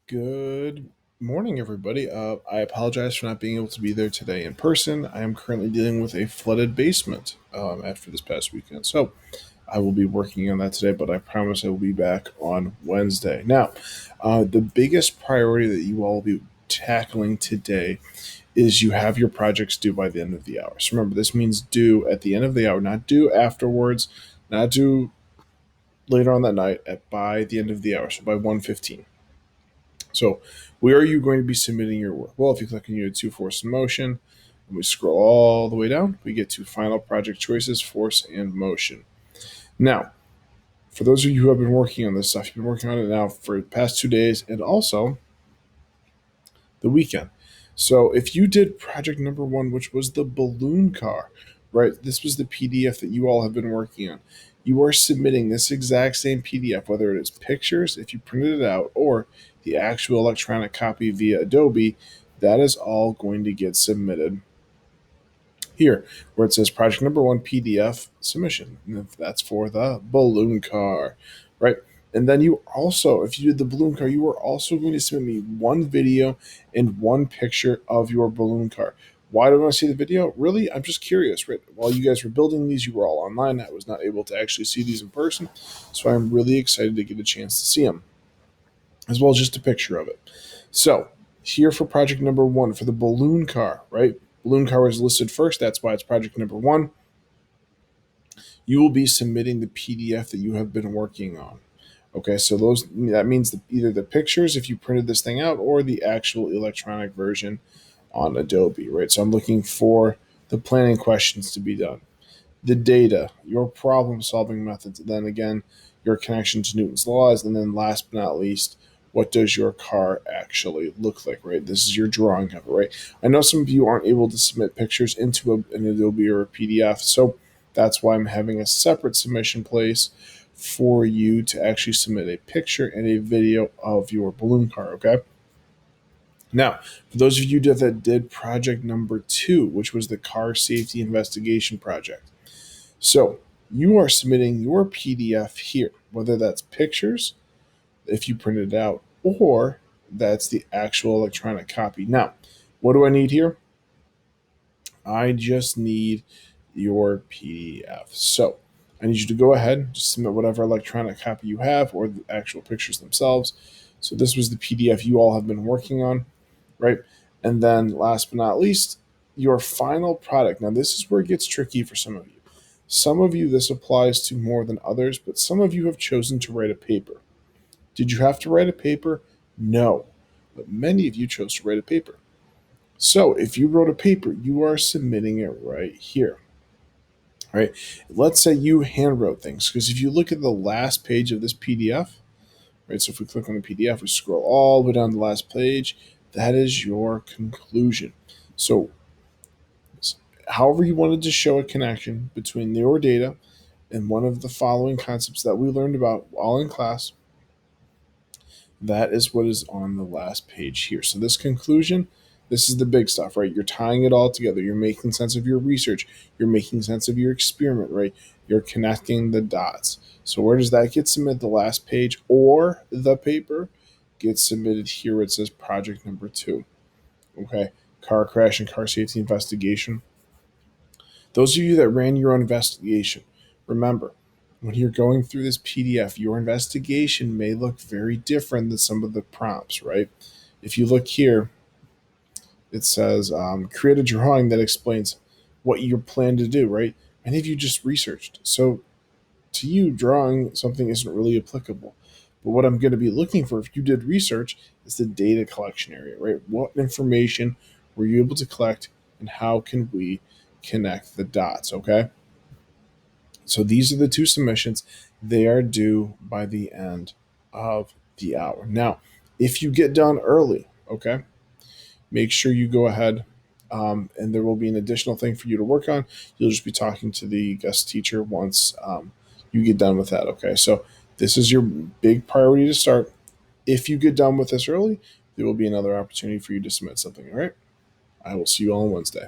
Good morning, everybody. I apologize for not being able to be there today in person. I am currently dealing with a flooded basement after this past weekend. So I will be working on that today, but I promise I will be back on Wednesday. Now, the biggest priority that you all will be tackling today is you have your projects due by the end of the hour. So remember, this means due at the end of the hour, not due afterwards, not due later on that night, by the end of the hour, so by 1:15. So, where are you going to be submitting your work? Well, if you click on Unit 2, Force and Motion, and we scroll all the way down, we get to Final Project Choices, Force and Motion. Now, for those of you who have been working on this stuff, you've been working on it now for the past 2 days and also the weekend. So, if you did project number one, which was the balloon car, right? This was the PDF that you all have been working on. You are submitting this exact same PDF, whether it is pictures, if you printed it out, or the actual electronic copy via Adobe. That is all going to get submitted here, where it says project number one PDF submission. And that's for the balloon car, right? And then you also, if you did the balloon car, you are also going to submit me one video and one picture of your balloon car. Why do I want to see the video? Really, I'm just curious, right? While you guys were building these, you were all online. I was not able to actually see these in person. So I'm really excited to get a chance to see them, as well as just a picture of it. So here for project number one, for the balloon car, right? Balloon car was listed first. That's why it's project number one. You will be submitting the PDF that you have been working on. Okay, so that means either the pictures if you printed this thing out or the actual electronic version on Adobe, right? So I'm looking for the planning questions to be done, the data, your problem solving methods, and then again, your connection to Newton's laws, and then last but not least, what does your car actually look like, right? This is your drawing of it, right? I know some of you aren't able to submit pictures into an Adobe or a PDF, so that's why I'm having a separate submission place for you to actually submit a picture and a video of your balloon car, okay? Now, for those of you that did project number two, which was the car safety investigation project, so you are submitting your PDF here, whether that's pictures, if you printed it out, or that's the actual electronic copy. Now, what do I need here? I just need your PDF. So I need you to go ahead, just submit whatever electronic copy you have or the actual pictures themselves. So this was the PDF you all have been working on, right? And then last but not least, your final product. Now, this is where it gets tricky for some of you. Some of you, this applies to more than others, but some of you have chosen to write a paper. Did you have to write a paper? No, but many of you chose to write a paper. So if you wrote a paper, you are submitting it right here. All right. Let's say you hand wrote things, because if you look at the last page of this PDF, right? So if we click on the PDF, we scroll all the way down to the last page. That is your conclusion. So, however you wanted to show a connection between your data and one of the following concepts that we learned about all in class, that is what is on the last page here. So this conclusion, this is the big stuff, right? You're tying it all together. You're making sense of your research. You're making sense of your experiment, right? You're connecting the dots. So where does that get submitted? The last page or the paper gets submitted here. It says project number two. Okay. Car crash and car safety investigation. Those of you that ran your own investigation, remember, when you're going through this PDF, your investigation may look very different than some of the prompts, right? If you look here, it says create a drawing that explains what you plan to do, right? Many of you just researched. So to you, drawing something isn't really applicable. But what I'm going to be looking for, if you did research, is the data collection area, right? What information were you able to collect and how can we connect the dots, okay? So these are the two submissions. They are due by the end of the hour. Now, if you get done early, okay, make sure you go ahead and there will be an additional thing for you to work on. You'll just be talking to the guest teacher once you get done with that, okay? So this is your big priority to start. If you get done with this early, there will be another opportunity for you to submit something, all right? I will see you all on Wednesday.